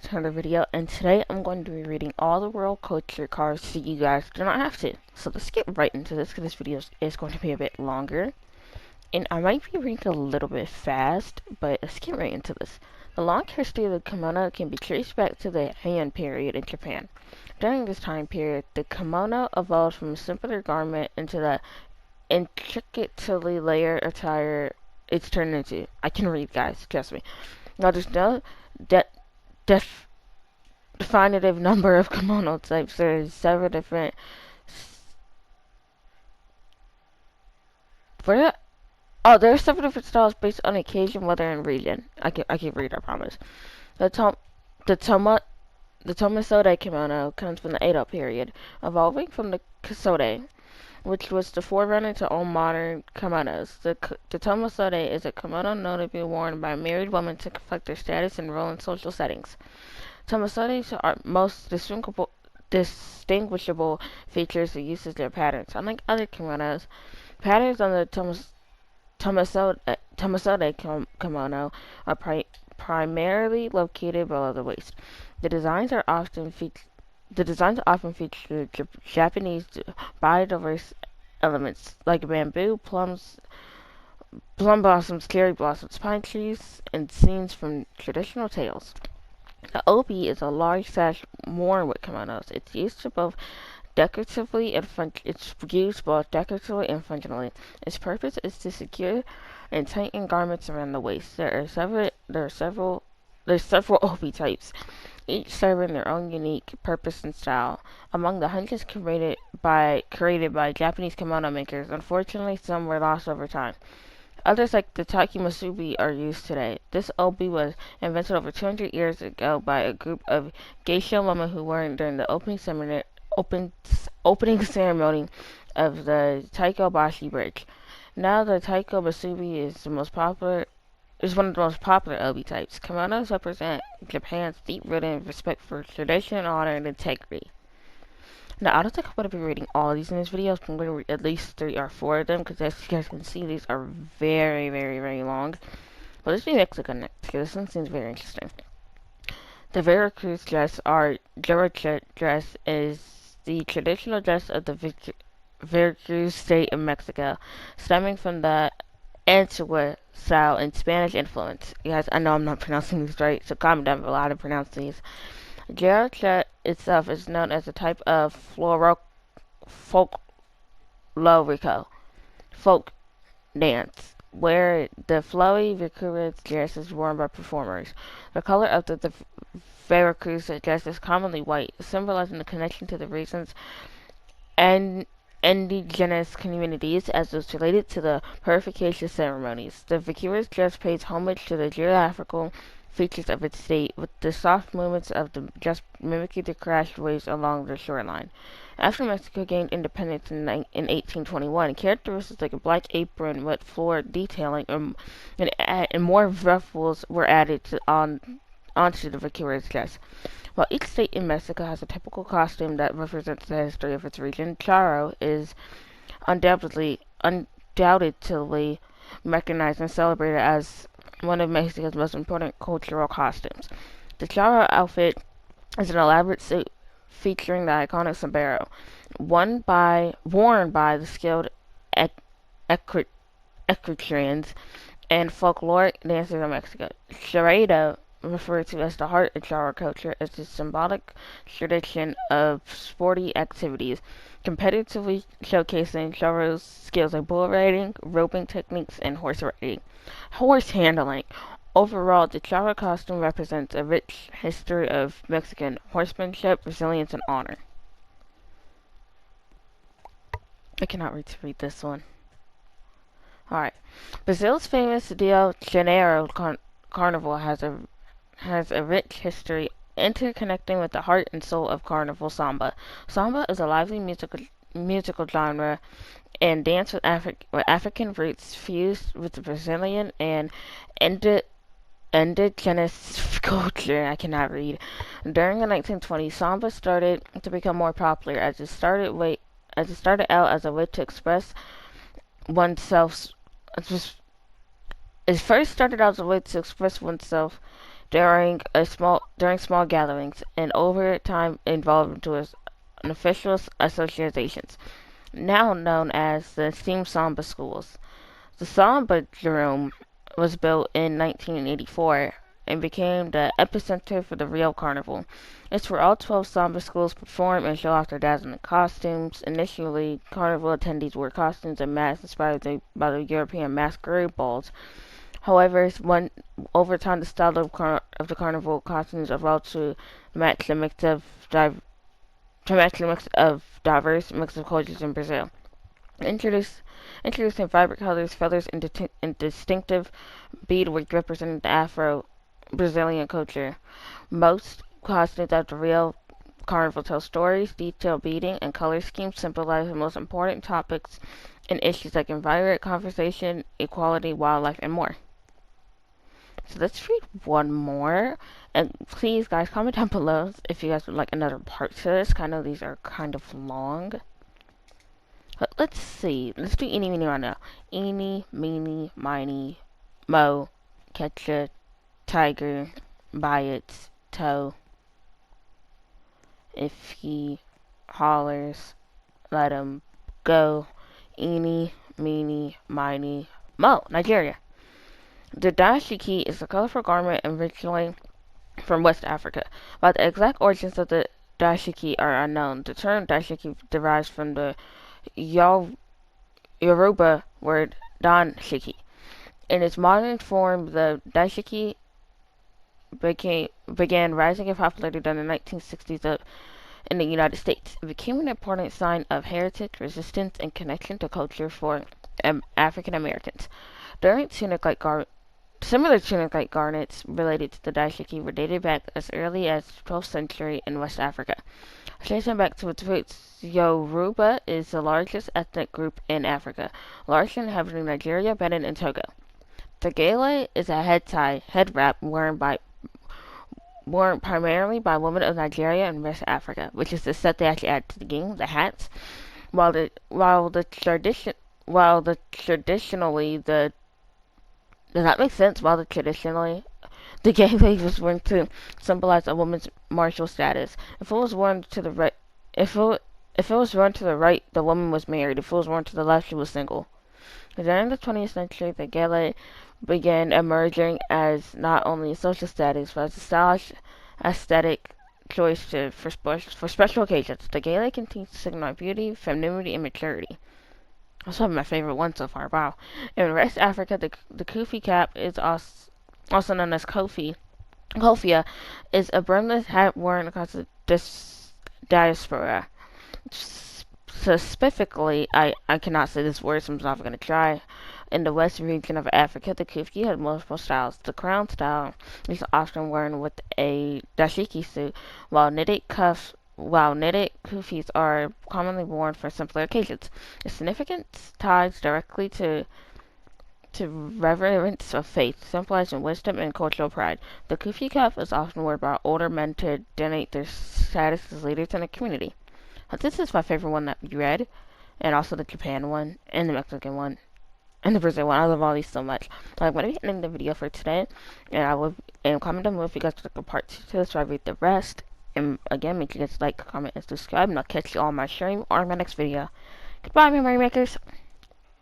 to another video, and today I'm going to be reading all the world culture cards so you guys do not have to. So let's get right into this because this video is going to be a bit longer. And I might be reading a little bit fast, but let's get right into this. The long history of the kimono can be traced back to the Heian period in Japan. During this time period, the kimono evolved from a simpler garment into the intricately layered attire it's turned into. I can read, guys, trust me. Now, there's no de- def- definitive number of kimono types. There's several different. Where? Oh, there are several different styles based on occasion, weather, and region. I can read. I promise. The tom the toma the tomasode kimono comes from the Edo period, evolving from the kasode, which was the forerunner to all modern kimonos. The tomasode is a kimono known to be worn by married women to reflect their status and role in social settings. Tomasodes are most distinguishable features and uses their patterns. Unlike other kimonos, patterns on the kimono are primarily located below the waist. The designs are often feature Japanese biodiverse elements like bamboo, plum blossoms, cherry blossoms, pine trees, and scenes from traditional tales. The obi is a large sash worn with kimonos. It's used both decoratively and functionally. Its purpose is to secure and tighten garments around the waist. There's several obi types, each serving their own unique purpose and style. Among the hundreds created by Japanese kimono makers, unfortunately some were lost over time. Others, like the takimasubi, are used today. This obi was invented over 200 years ago by a group of geisha women who wore it during the opening ceremony of the Taikobashi Bridge. Now, the takimasubi is one of the most popular obi types. Kimonos represent Japan's deep-rooted respect for tradition, honor, and integrity. Now, I don't think I'm going to be reading all of these in this video, but I'm going to read at least 3 or 4 of them, because as you guys can see, these are very, very, very long. But let's do Mexico next, because this one seems very interesting. The Veracruz dress, or Georgia dress, is the traditional dress of the Veracruz state of Mexico, stemming from the Antigua style and Spanish influence. You guys, I know I'm not pronouncing these right, so comment down below how to pronounce these. Georgia itself is known as a type of folk dance, where the flowy Veracruz dress is worn by performers. The color of the Veracruz dress is commonly white, symbolizing the connection to the region's and indigenous communities as it's related to the purification ceremonies. The Veracruz dress pays homage to the geographical features of its state, with the soft movements of the dress mimicking the crashed waves along the shoreline. After Mexico gained independence in 1821, characteristics like a black apron with floor detailing and more ruffles were added onto the Veracruz dress. While each state in Mexico has a typical costume that represents the history of its region, charro is undoubtedly recognized and celebrated as one of Mexico's most important cultural costumes. The charro outfit is an elaborate suit featuring the iconic sombrero, worn by the skilled equestrians and folkloric dancers of Mexico. Charredo, referred to as the heart of charro culture, is a symbolic tradition of sporty activities, competitively showcasing charro's skills like bull riding, roping techniques, and horse handling. Overall, the charro costume represents a rich history of Mexican horsemanship, resilience, and honor. I cannot wait to read this one. Alright. Brazil's famous Rio de Janeiro carnival has a rich history interconnecting with the heart and soul of carnival samba. Samba is a lively musical genre and dance with African roots fused with the Brazilian and indigenous culture. I cannot read. During the 1920s, samba started to become more popular as it started out as a way to express oneself. It first started out as a way to express oneself during small gatherings, and over time evolved into an official associations, now known as the esteemed Samba schools. The Samba Drum was built in 1984 and became the epicenter for the Rio Carnival. It's where all 12 Samba schools perform and show off their dazzling costumes. Initially, carnival attendees wore costumes and masks inspired by the European masquerade balls. However, over time, the style of the carnival costumes evolved match the mix of to match the mix of diverse mix of cultures in Brazil. Introduce, Introducing vibrant colors, feathers, and distinctive beadwork representing the Afro-Brazilian culture. Most costumes at the Rio Carnival tell stories, detailed beading, and color schemes symbolize the most important topics and issues like environment, conservation, equality, wildlife, and more. So let's read one more. And please, guys, comment down below if you guys would like another part to this. I know these are kind of long. But let's see. Let's do eeny, meeny, right now. Eeny, meeny, miny, mo, catch a tiger by its toe. If he hollers, let him go. Eeny, meeny, miny, mo. Nigeria. The dashiki is a colorful garment originally from West Africa. While the exact origins of the dashiki are unknown, the term dashiki derives from the Yoruba word danshiki. In its modern form, the dashiki began rising in popularity during the 1960s in the United States. It became an important sign of heritage, resistance, and connection to culture for African Americans. During Similar tunic-like garments related to the dashiki were dated back as early as the 12th century in West Africa. Tracing back to its roots, Yoruba is the largest ethnic group in Africa, largely inhabiting Nigeria, Benin, and Togo. The gele is a head wrap worn primarily by women of Nigeria and West Africa, which is the set they actually add to the game, the hats. Does that make sense? Traditionally, the gele was worn to symbolize a woman's martial status. If it was worn to the right, if it was worn to the right, the woman was married. If it was worn to the left, she was single. During the 20th century, the gele began emerging as not only a social status, but as a stylish aesthetic choice for special occasions. The gele continues to signal beauty, femininity, and maturity. That's one of my favorite ones so far. Wow. In West Africa, the kufi cap is also known as kofia, is a brimless hat worn across the diaspora. Specifically, I cannot say this word, so I'm not going to try. In the west region of Africa, the kufi has multiple styles. The crown style is often worn with a dashiki suit, while knitted kufis are commonly worn for simpler occasions. The significance ties directly to reverence of faith, symbolizing wisdom and cultural pride. The kufi cap is often worn by older men to denote their status as leaders in the community. But this is my favorite one that we read, and also the Japan one, and the Mexican one, and the Brazil one. I love all these so much. I'm going to be ending the video for today, and comment down below if you guys would like a part 2 to this, so I read the rest. And again, make sure you guys like, comment, and subscribe, and I'll catch you all on my stream or my next video. Goodbye, memory makers.